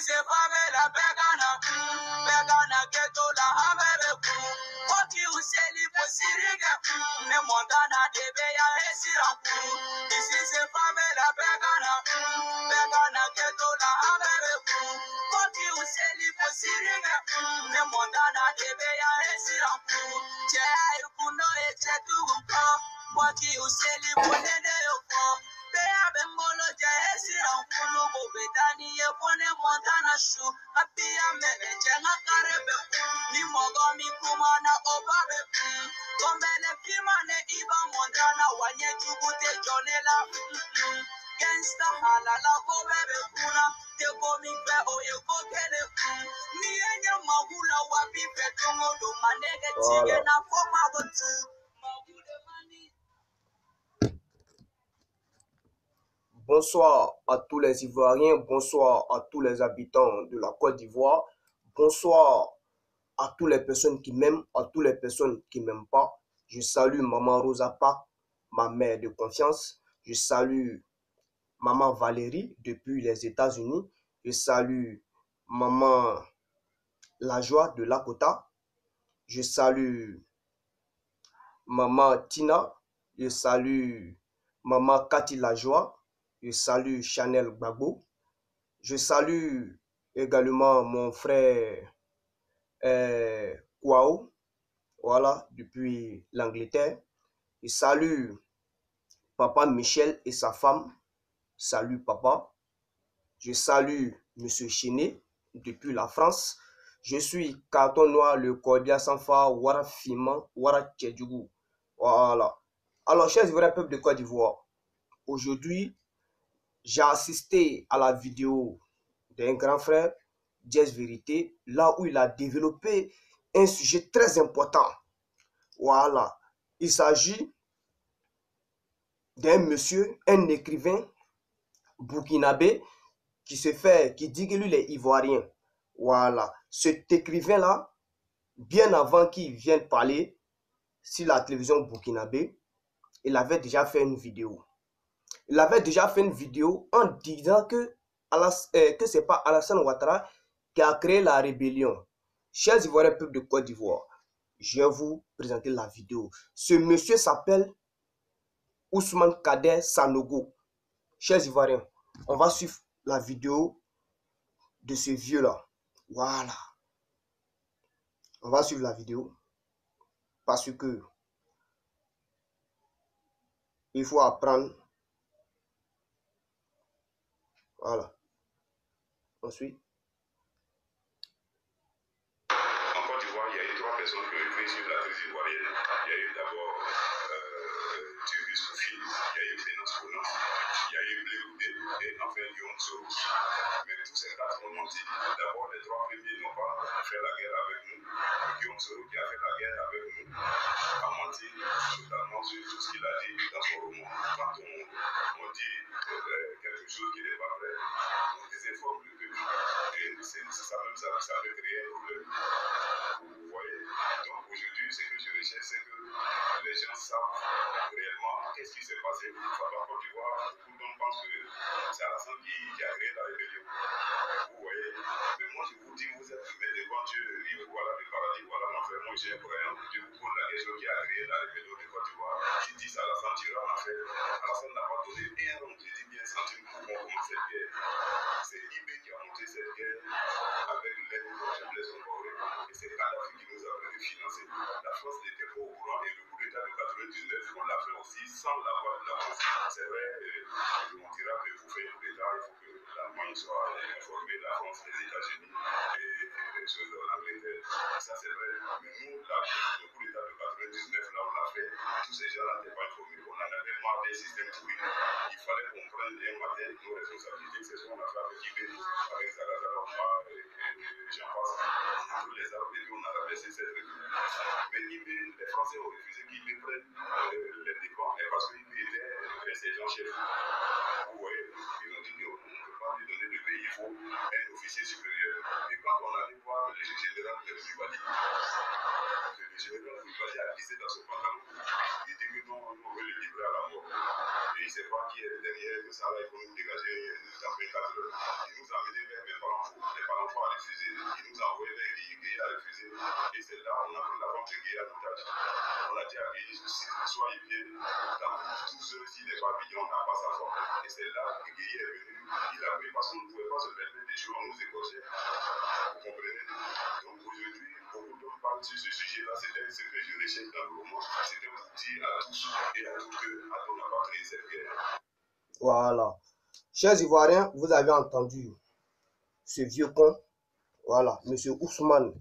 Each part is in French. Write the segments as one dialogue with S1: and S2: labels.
S1: se favela pegana, pegana que toda a merecu. Porque o celi posiriga, me montana de beia resirampu. Isi se favela pegana, pegana que toda a merecu. Porque o celi posiriga, me montana de beia resirampu. Tchê, o no e tchê tu gumpa. Porque o celi ponene eu for. Beia bembolo tchê resirampu. Betani ye pone montana shu apia mele chenga karebe ni mogomi kumana obabe kombele kimane iba montana wanye chukute jonela gangsta halala kobebe kuna te komi pe oye kokele ni enye magula wapi petongo do manege tige na foma botu magude mani.
S2: Bonsoir à tous les Ivoiriens, bonsoir à tous les habitants de la Côte d'Ivoire, bonsoir à toutes les personnes qui m'aiment, à toutes les personnes qui ne m'aiment pas. Je salue Maman Rosa Parks, ma mère de confiance. Je salue Maman Valérie depuis les États-Unis. Je salue Maman Lajoie de Lakota. Je salue Maman Tina. Je salue Maman Cathy Lajoie. Je salue Chanel Gbagbo. Je salue également mon frère Kwao, voilà, depuis l'Angleterre. Je salue Papa Michel et sa femme. Salut Papa. Je salue Monsieur Chené depuis la France. Je suis Carton Noir, le cordia sans phare, Wara Fiman, Wara Tchedjougou. Voilà. Alors, chers Ivoiriens, peuple de Côte d'Ivoire, aujourd'hui, j'ai assisté à la vidéo d'un grand frère, Jazz Vérité, là où il a développé un sujet très important. Voilà. Il s'agit d'un monsieur, un écrivain burkinabé qui dit que lui, il est ivoirien. Voilà. Cet écrivain-là, bien avant qu'il vienne parler sur la télévision burkinabé, il avait déjà fait une vidéo. Il avait déjà fait une vidéo en disant que ce n'est pas Alassane Ouattara qui a créé la rébellion. Chers Ivoiriens, peuple de Côte d'Ivoire, je vais vous présenter la vidéo. Ce monsieur s'appelle Ousmane Kader Sanogo. Chers Ivoiriens, on va suivre la vidéo de ce vieux-là. Voilà. On va suivre la vidéo parce que il faut apprendre. Voilà. Ensuite.
S3: En Côte d'Ivoire, il y a eu trois personnes qui ont écrit sur la crise ivoirienne. Il y a eu d'abord Thierry Soufi, il y a eu Fénance Conan, il y a eu Blé Goudé et enfin Guillaume Soro. Mais tous ces quatre ont menti. D'abord, les trois premiers n'ont pas fait la guerre avec nous. Guillaume Soro, qui a fait la guerre avec nous, a menti totalement sur tout ce qu'il a dit dans son roman. Quand on dit quelque chose qui n'est pas vrai, on désinforme le peuple. Et c'est ça même, ça peut créer un problème. Vous voyez. Donc aujourd'hui, ce que je recherche, c'est que les gens savent réellement qu'est-ce qui s'est passé. Enfin, par Côte d'Ivoire, beaucoup de gens pensent que c'est Alassane qui a créé la rébellion. Vous voyez. Mais moi, je vous dis, vous êtes devant Dieu, voilà le paradis, voilà l'enfer. Moi, j'ai un croyant. Je vous pose la question qui a créé la rébellion de Côte d'Ivoire. Qui dit Alassane tira en enfer. Alassane n'a pas donné un rond, je dis bien centime pour qu'on commence cette guerre. C'est Ibé qui a monté cette guerre avec l'aide de Blaise Compaoré. Et c'est Kadhafi qui nous a permis de financer. La France n'était pas au courant et le coup d'État de 99, on l'a fait aussi sans la voix de la France. C'est vrai, on dira que vous faites un coup d'État, il faut que l'Allemagne soit informée, la France, les États-Unis et les choses de l'Angleterre. Ça c'est vrai. Mais nous, le coup d'État de 99, là on l'a fait, tous ces gens-là n'étaient pas informés. On en avait marre des systèmes pourris. Il fallait qu'on prenne un matin nos responsabilités. C'est ce qu'on a fait avec Ibé, avec Zagazala, j'en passe. Tous les arbres et puis on a rabaissé cette république. Mais Ibé, les Français ont refusé qu'Ibé prenne les dépens parce qu'Ibé était un sergent-chef. Vous voyez, ils ont dit qu'on ne peut pas lui donner le pays, il faut un officier supérieur. Et quand on allait voir le général de Koulibaly, le général Koulibaly a glissé dans son pantalon. Il dit que non, on veut le livrer à la mort. Et il ne sait pas qui est derrière, que ça là, il faut nous dégager dans 24 heures. Il nous a amené vers mes parents fous. en otage. On a dit à Guéhi, soit il vient dans 12 heures, s'il n'est pas venu, on n'a pas sa forme. Et c'est là que Guéhi est venu, il a pris parce qu'on ne pouvait pas se permettre des jours, on nous écorchait. Vous comprenez? Donc aujourd'hui, beaucoup d'hommes parlent sur ce sujet-là, c'était ce que je recherche dans le roman, c'était pour dire à tous et à toutes que Adon n'a pas créé cette guerre.
S2: Voilà. Chers Ivoiriens, vous avez entendu ce vieux con, voilà, monsieur Ousmane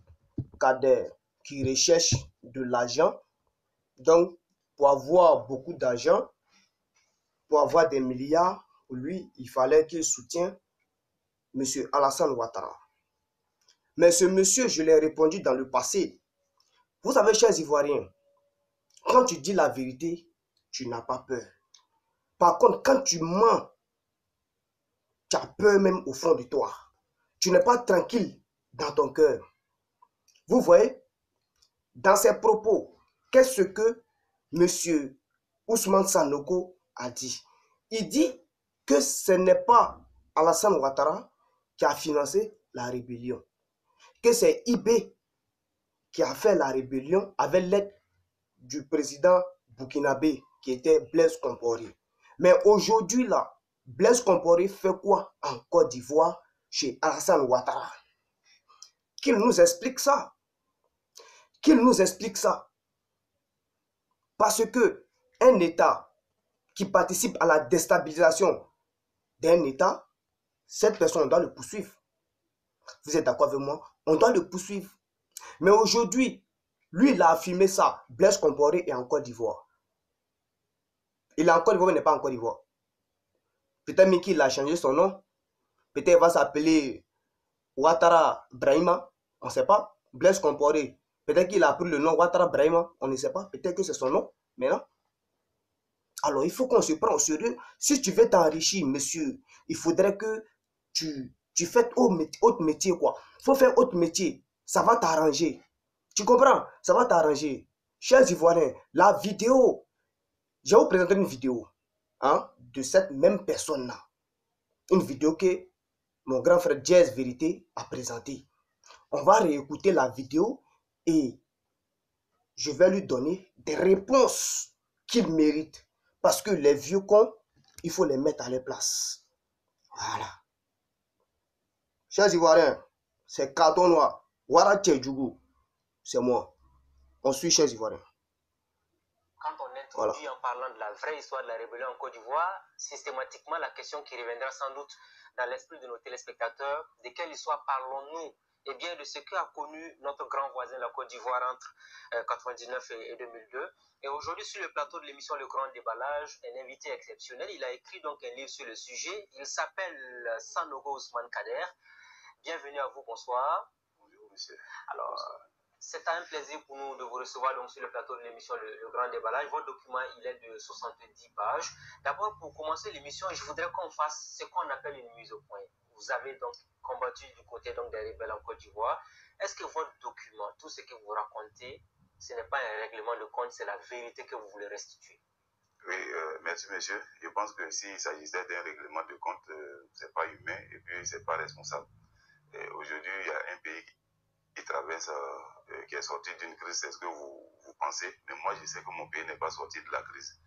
S2: Kader, qui recherche de l'argent. Donc, pour avoir beaucoup d'argent, pour avoir des milliards, lui, il fallait qu'il soutienne monsieur Alassane Ouattara. Mais ce monsieur, je l'ai répondu dans le passé. Vous savez, chers Ivoiriens, quand tu dis la vérité, tu n'as pas peur. Par contre, quand tu mens, tu as peur même au fond de toi. Tu n'es pas tranquille dans ton cœur. Vous voyez, dans ses propos, qu'est-ce que M. Ousmane Sanoko a dit? Il dit que ce n'est pas Alassane Ouattara qui a financé la rébellion, que c'est IB qui a fait la rébellion avec l'aide du président burkinabé qui était Blaise Compaoré. Mais aujourd'hui, là, Blaise Compaoré fait quoi en Côte d'Ivoire chez Alassane Ouattara? Qu'il nous explique ça. Qu'il nous explique ça. Parce que un État qui participe à la déstabilisation d'un État, cette personne, on doit le poursuivre. Vous êtes d'accord avec moi? On doit le poursuivre. Mais aujourd'hui, lui, il a affirmé ça. Blaise Compaoré est en Côte d'Ivoire. Il est en Côte d'Ivoire, mais il n'est pas en Côte d'Ivoire. Peut-être même qu'il a changé son nom. Peut-être qu'il va s'appeler Ouattara Brahima. On ne sait pas. Blaise Compaoré. Peut-être qu'il a pris le nom Ouattara Brahima. On ne sait pas. Peut-être que c'est son nom. Mais non. Alors, il faut qu'on se prenne au sérieux. Si tu veux t'enrichir, monsieur, il faudrait que tu fasses autre métier, quoi. Il faut faire autre métier. Ça va t'arranger. Tu comprends? Ça va t'arranger. Chers Ivoiriens, la vidéo, je vais vous présenter une vidéo de cette même personne-là. Une vidéo que mon grand frère Jazz Vérité a présentée. On va réécouter la vidéo et je vais lui donner des réponses qu'il mérite. Parce que les vieux cons, il faut les mettre à leur place. Voilà. Chers Ivoiriens, c'est Carton Noir. Wara Tchedjougou, c'est moi. On suit chers Ivoiriens.
S4: Quand on introduit en parlant de la vraie histoire de la rébellion en Côte d'Ivoire, systématiquement la question qui reviendra sans doute dans l'esprit de nos téléspectateurs, de quelle histoire parlons-nous? Eh bien, de ce qu'a connu notre grand voisin, la Côte d'Ivoire, entre 1999 et 2002. Et aujourd'hui, sur le plateau de l'émission Le Grand Déballage, un invité exceptionnel. Il a écrit donc un livre sur le sujet. Il s'appelle Sanoko Ousmane Kader. Bienvenue à vous, bonsoir.
S3: Bonjour, monsieur.
S4: Alors, c'est un plaisir pour nous de vous recevoir donc sur le plateau de l'émission le Grand Déballage. Votre document, il est de 70 pages. D'abord, pour commencer l'émission, je voudrais qu'on fasse ce qu'on appelle une mise au point. Vous avez donc combattu du côté donc des rebelles en Côte d'Ivoire. Est-ce que votre document, tout ce que vous racontez, ce n'est pas un règlement de compte, c'est la vérité que vous voulez restituer?
S3: Oui, merci monsieur. Je pense que s'il s'agissait d'un règlement de compte, c'est pas humain et puis c'est pas responsable. Aujourd'hui, il y a un pays qui traverse, qui est sorti d'une crise, c'est ce que vous pensez. Mais moi, je sais que mon pays n'est pas sorti de la crise.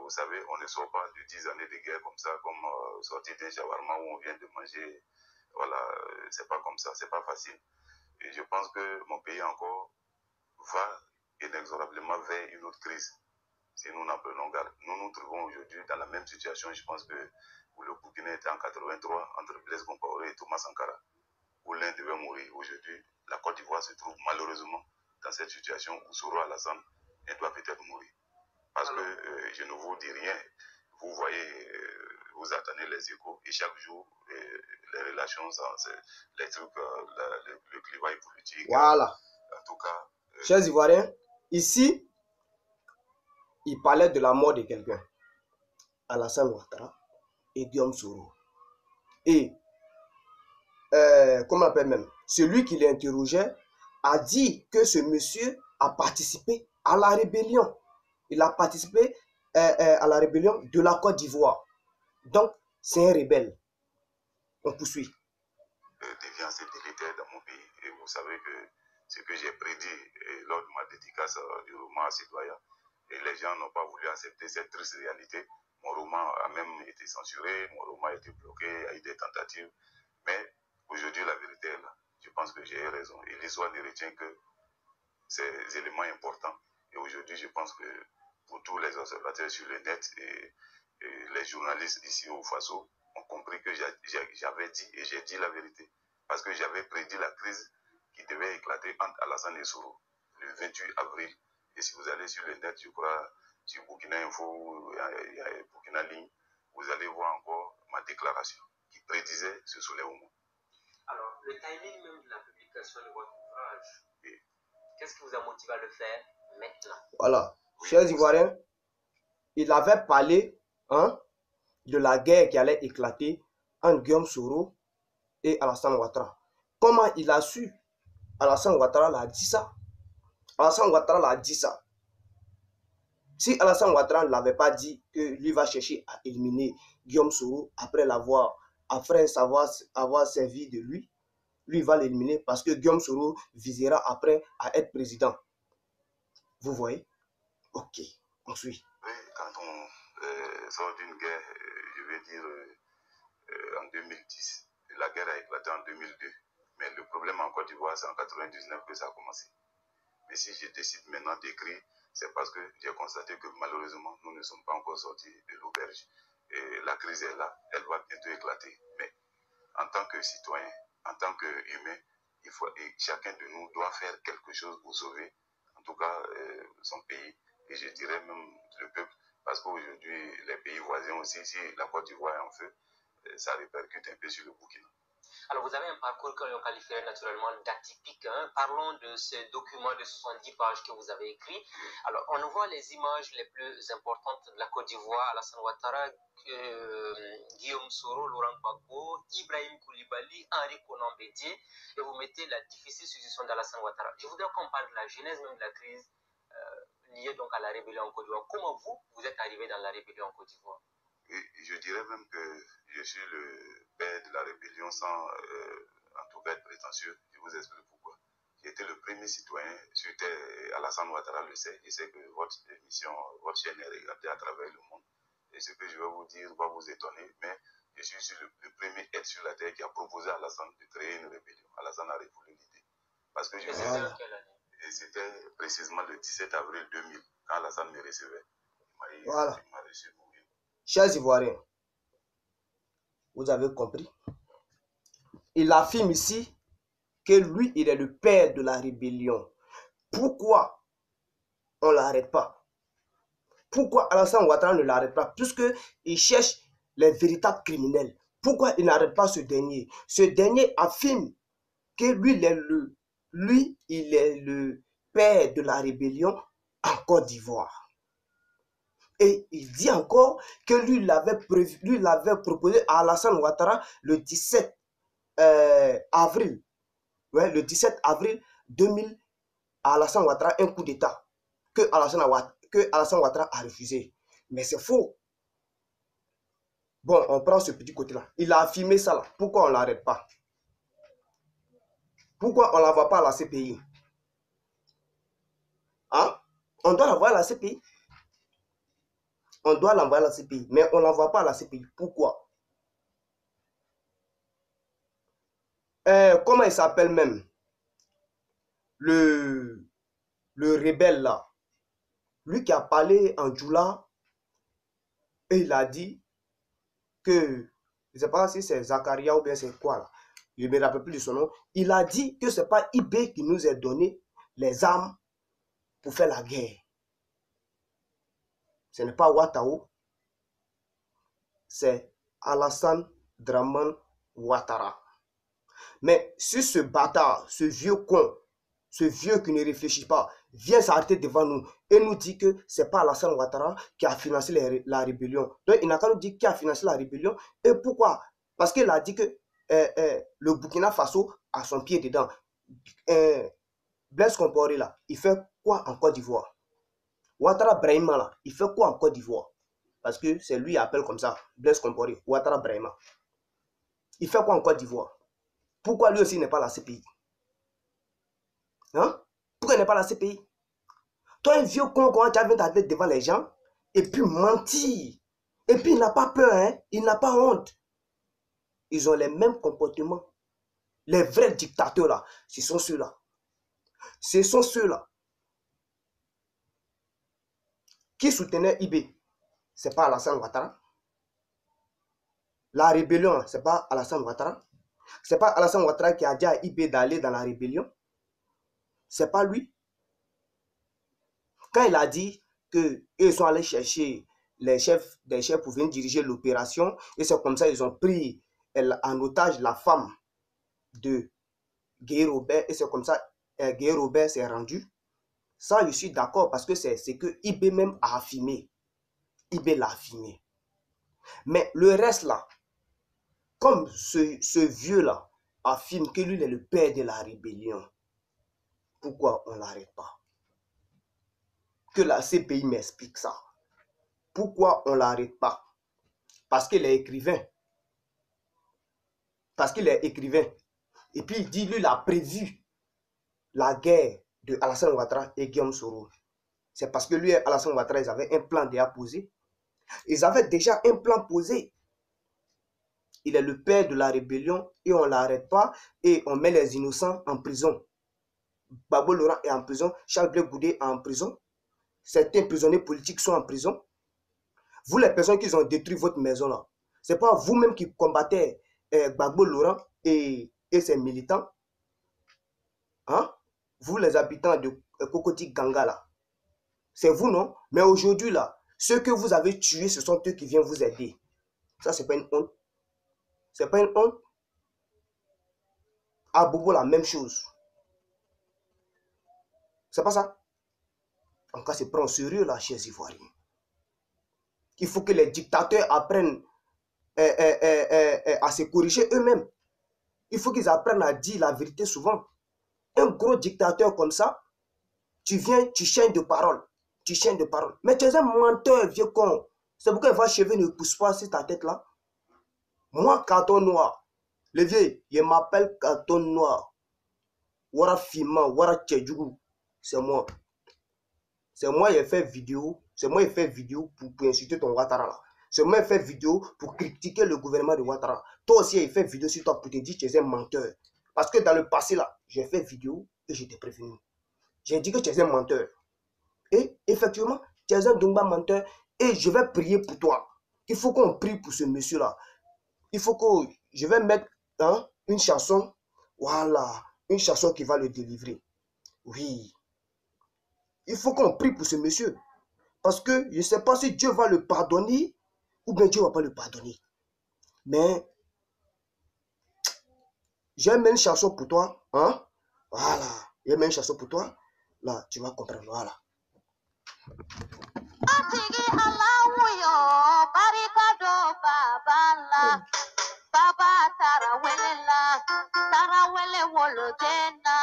S3: Vous savez, on ne sort pas de 10 années de guerre comme ça, comme sortir d'un shawarma où on vient de manger. Voilà, c'est pas comme ça, c'est pas facile. Et je pense que mon pays encore va inexorablement vers une autre crise, si nous n'en prenons garde. Nous nous trouvons aujourd'hui dans la même situation, je pense que où le Burkina était en 83 entre Blaise Compaoré et Thomas Sankara, où l'un devait mourir. Aujourd'hui, la Côte d'Ivoire se trouve malheureusement dans cette situation où Soro Alassane doit peut-être mourir. Parce que je ne vous dis rien. Vous voyez, vous attendez les échos et chaque jour, les relations, les trucs, le clivage politique.
S2: Voilà.
S3: En tout cas.
S2: Chers Ivoiriens, ici, il parlait de la mort de quelqu'un. Alassane Ouattara et Guillaume Soro. Et, comment on appelle même, celui qui l'interrogeait a dit que ce monsieur a participé à la rébellion. Il a participé à la rébellion de la Côte d'Ivoire. Donc, c'est un rebelle. On poursuit.
S3: Déviance délétère dans mon pays. Et vous savez que ce que j'ai prédit lors de ma dédicace du roman Citoyen. Et les gens n'ont pas voulu accepter cette triste réalité. Mon roman a même été censuré, mon roman a été bloqué, il y a eu des tentatives. Mais aujourd'hui, la vérité est là. Je pense que j'ai raison. Et l'histoire ne retient que ces éléments importants. Et aujourd'hui, je pense que pour tous les observateurs sur le net et les journalistes ici au Faso ont compris que j'avais dit et j'ai dit la vérité. Parce que j'avais prédit la crise qui devait éclater entre Alassane et Soro le 28 avril. Et si vous allez sur le net, je crois, sur Burkina Info, il y a Burkina Ligne, vous allez voir encore ma déclaration qui prédisait ce soulèvement.
S4: Alors, le timing même de la publication de votre ouvrage, oui. Qu'est-ce qui vous a motivé à le faire maintenant?
S2: Voilà, oui, chers Ivoiriens, il avait parlé de la guerre qui allait éclater entre Guillaume Soro et Alassane Ouattara. Comment il a su? Alassane Ouattara l'a dit ça. Alassane Ouattara l'a dit ça. Si Alassane Ouattara ne l'avait pas dit que lui va chercher à éliminer Guillaume Soro après avoir servi de lui, lui va l'éliminer parce que Guillaume Soro visera après à être président. Vous voyez? Ok, on suit.
S3: Oui, quand on sort d'une guerre, je vais dire en 2010, la guerre a éclaté en 2002. Mais le problème en Côte d'Ivoire, c'est en 99 que ça a commencé. Mais si je décide maintenant d'écrire, c'est parce que j'ai constaté que malheureusement, nous ne sommes pas encore sortis de l'auberge. Et la crise est là, elle va bientôt éclater. Mais en tant que citoyen, en tant qu'humain, chacun de nous doit faire quelque chose pour sauver, en tout cas, son pays. Et je dirais même le peuple, parce qu'aujourd'hui, les pays voisins aussi, si la Côte d'Ivoire est en feu, ça répercute un peu sur le Burkina.
S4: Alors, vous avez un parcours que l'on qualifierait naturellement d'atypique. Parlons de ce document de 70 pages que vous avez écrit. Alors, on voit les images les plus importantes de la Côte d'Ivoire, Alassane Ouattara, Guillaume Soro, Laurent Gbagbo, Ibrahim Koulibaly, Henri Konan Bédié, et vous mettez la difficile situation d'Alassane Ouattara. Je voudrais qu'on parle de la genèse même de la crise liée donc à la rébellion en Côte d'Ivoire. Comment vous êtes arrivé dans la rébellion en Côte d'Ivoire?
S3: Je dirais même que je suis le père de la rébellion sans en tout cas être prétentieux. Je vous explique pourquoi. J'ai été le premier citoyen sur Terre, Alassane Ouattara le sait. Je sais que votre émission, votre chaîne est regardée à travers le monde. Et ce que je vais vous dire va vous étonner, mais je suis le premier être sur la Terre qui a proposé à Alassane de créer une rébellion. Alassane a révolu l'idée. Parce que et c'était précisément le 17 avril 2000, quand Alassane me recevait. Il m'a reçu pour rien.
S2: Chers Ivoiriens, vous avez compris. Il affirme ici que lui, il est le père de la rébellion. Pourquoi on ne l'arrête pas? Pourquoi Alassane Ouattara ne l'arrête pas? Puisqu'il cherche les véritables criminels. Pourquoi il n'arrête pas ce dernier? Ce dernier affirme que lui, il est le père de la rébellion en Côte d'Ivoire. Et il dit encore que lui l'avait proposé à Alassane Ouattara le 17 avril. Ouais, le 17 avril 2000, à Alassane Ouattara un coup d'État que Alassane Ouattara a refusé. Mais c'est faux. Bon, on prend ce petit côté-là. Il a affirmé ça là. Pourquoi on ne l'arrête pas? Pourquoi on ne l'envoie pas à la CPI? Hein? On doit l'envoyer à la CPI. On doit l'envoyer à la CPI, mais on ne l'envoie pas à la CPI. Pourquoi? Comment il s'appelle même? Le rebelle là. Lui qui a parlé en Djoula, et il a dit que, je ne sais pas si c'est Zakaria ou bien c'est quoi là. Je ne me rappelle plus de son nom. Il a dit que ce n'est pas IB qui nous a donné les armes pour faire la guerre. Ce n'est pas Ouattara, c'est Alassane Dramane Ouattara. Mais si ce bâtard, ce vieux con, ce vieux qui ne réfléchit pas, vient s'arrêter devant nous et nous dit que ce n'est pas Alassane Ouattara qui a financé la rébellion. Donc il n'a qu'à nous dire qui a financé la rébellion et pourquoi. Parce qu'il a dit que le Burkina Faso a son pied dedans. Blaise Compaoré là, il fait quoi en Côte d'Ivoire? Ouattara Brahima là, il fait quoi en Côte d'Ivoire? Parce que c'est lui qui appelle comme ça, Blaise Compaoré, Ouattara Brahima. Il fait quoi en Côte d'Ivoire? Pourquoi lui aussi n'est pas la CPI? Hein? Pourquoi il n'est pas la CPI? Toi, un vieux con, comment tu as vu ta tête devant les gens et puis mentir. Et puis il n'a pas peur, hein? Il n'a pas honte. Ils ont les mêmes comportements. Les vrais dictateurs là, ce sont ceux-là. Ce sont ceux-là qui soutenaient IB. Ce n'est pas Alassane Ouattara. La rébellion, ce n'est pas Alassane Ouattara. Ce n'est pas Alassane Ouattara qui a dit à IB d'aller dans la rébellion. Ce n'est pas lui. Quand il a dit qu'ils sont allés chercher des chefs pour venir diriger l'opération, et c'est comme ça qu'ils ont pris en otage la femme de Guy Robert, et c'est comme ça Guy Robert s'est rendu. Ça, je suis d'accord parce que c'est ce que IB même a affirmé. IB l'a affirmé. Mais le reste là, comme ce vieux-là affirme que lui il est le père de la rébellion, pourquoi on ne l'arrête pas? Que la CPI m'explique ça. Pourquoi on ne l'arrête pas? Parce qu'il est écrivain. Parce qu'il est écrivain. Et puis il dit, lui, il a prévu la guerre de Alassane Ouattara et Guillaume Soro. C'est parce que lui et Alassane Ouattara, ils avaient un plan déjà posé. Ils avaient déjà un plan posé. Il est le père de la rébellion et on ne l'arrête pas et on met les innocents en prison. Babo Laurent est en prison, Charles Blé Goudé est en prison. Certains prisonniers politiques sont en prison. Vous, les personnes qui ont détruit votre maison là, ce n'est pas vous-même qui combattez Babo Laurent et ses militants. Hein? Vous, les habitants de Cocody Ganga là, c'est vous, non? Mais aujourd'hui là, ceux que vous avez tués, ce sont eux qui viennent vous aider. Ça, c'est pas une honte. C'est pas une honte. À Bobo, la même chose. C'est pas ça. En cas, c'est prendre au sérieux là, chers Ivoiriens. Il faut que les dictateurs apprennent à se corriger eux-mêmes. Il faut qu'ils apprennent à dire la vérité souvent. Un gros dictateur comme ça, tu viens, tu changes de parole. Tu changes de parole. Mais tu es un menteur, vieux con. C'est pourquoi les cheveux ne poussent pas sur ta tête là. Moi, carton noir. Le vieux, il m'appelle carton noir. Wara Fima, Wara Tchedjougou. C'est moi. C'est moi qui ai fait vidéo. C'est moi qui ai fait vidéo pour insulter ton Ouattara là. C'est moi qui ai fait vidéo pour critiquer le gouvernement de Ouattara. Toi aussi, il fait vidéo sur toi pour te dire que tu es un menteur. Parce que dans le passé là, j'ai fait vidéo et je t'ai prévenu. J'ai dit que tu es un menteur. Et effectivement, tu es un Dumba menteur. Et je vais prier pour toi. Il faut qu'on prie pour ce monsieur là. Il faut que je vais mettre une chanson. Voilà. Une chanson qui va le délivrer. Oui. Il faut qu'on prie pour ce monsieur. Parce que je ne sais pas si Dieu va le pardonner ou bien Dieu ne va pas le pardonner. Mais j'ai mis une chanson pour toi. Hein? Voilà. J'ai mis une chanson pour toi. Là, tu vas comprendre. Voilà.
S1: Baba tarawele wolodena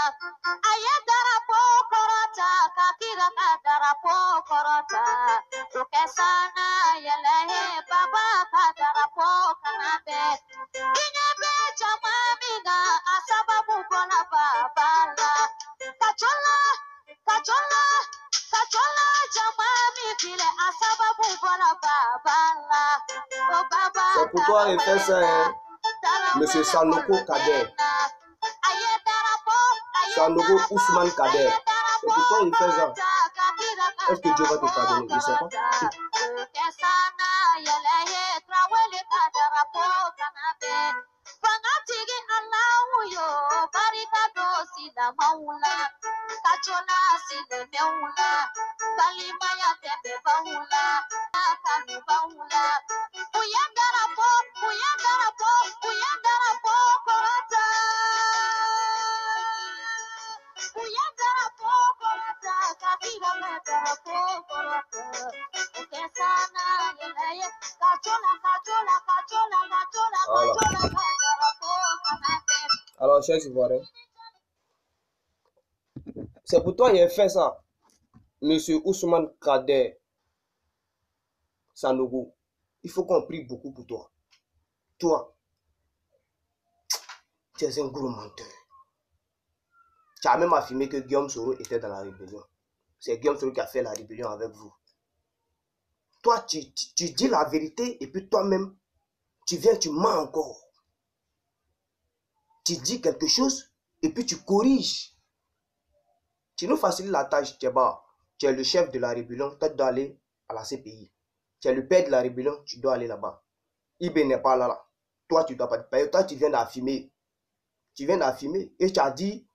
S1: aye darapo korota kakira darapo korota ukesana yelehe baba darapo kanabe kinebe jamamina asababu kona babala kachola jamami file asababu kona babala oh baba.
S2: C'est pour toi et fais ça, hein? Monsieur Sanoko Kader. Sanoko Ousmane Kader. C'est pour toi il fait ça. Est-ce que Dieu va te pardonner? Je ne sais pas. Alors, chers Ivoiriens, c'est pour toi qu'il a fait ça, Monsieur Ousmane Kader Sanogo. Il faut qu'on prie beaucoup pour toi. Toi, tu es un gros menteur. Tu as même affirmé que Guillaume Soro était dans la rébellion. C'est Guillaume Soro qui a fait la rébellion avec vous. Toi, tu dis la vérité et puis toi-même, tu viens, tu mens encore. Tu dis quelque chose et puis tu corriges. Tu nous facilites la tâche, Tcheba. Tu es le chef de la rébellion, toi tu dois aller à la CPI. Tu es le père de la rébellion, tu dois aller là-bas. Ibé n'est pas là. Toi, tu ne dois pas te payer. Toi, tu viens d'affirmer. Tu viens d'affirmer et tu as dit,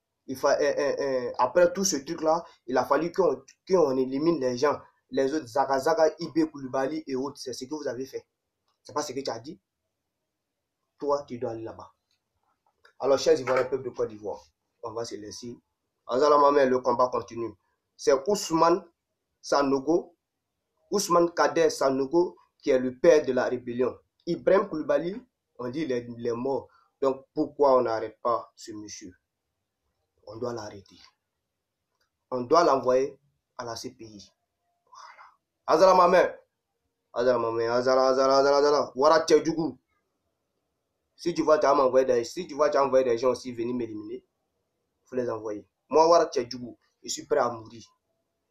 S2: après tout ce truc-là, il a fallu qu'on élimine les gens. Les autres, Zaga, Ibé, Koulibaly et autres, c'est ce que vous avez fait. C'est pas ce que tu as dit. Toi, tu dois aller là-bas. Alors, chers Ivoiriens, peuple de Côte d'Ivoire, on va se laisser. Anzalamame, le combat continue. C'est Ousmane Sanogo, Ousmane Kader Sanogo, qui est le père de la rébellion. Ibrahim Koulibaly, on dit il est mort. Donc, pourquoi on n'arrête pas ce monsieur? On doit l'arrêter. On doit l'envoyer à la CPI. Voilà. Azala. Wara Tchedjougou. Si tu vois, tu as envoyé des gens aussi venir m'éliminer, il faut les envoyer. Moi, Wara Tchedjougou, je suis prêt à mourir.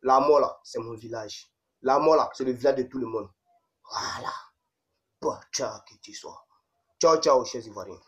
S2: La mort là, c'est mon village. La mort là, c'est le village de tout le monde. Voilà. Ciao, que tu sois. Ciao, chers Ivoiriens.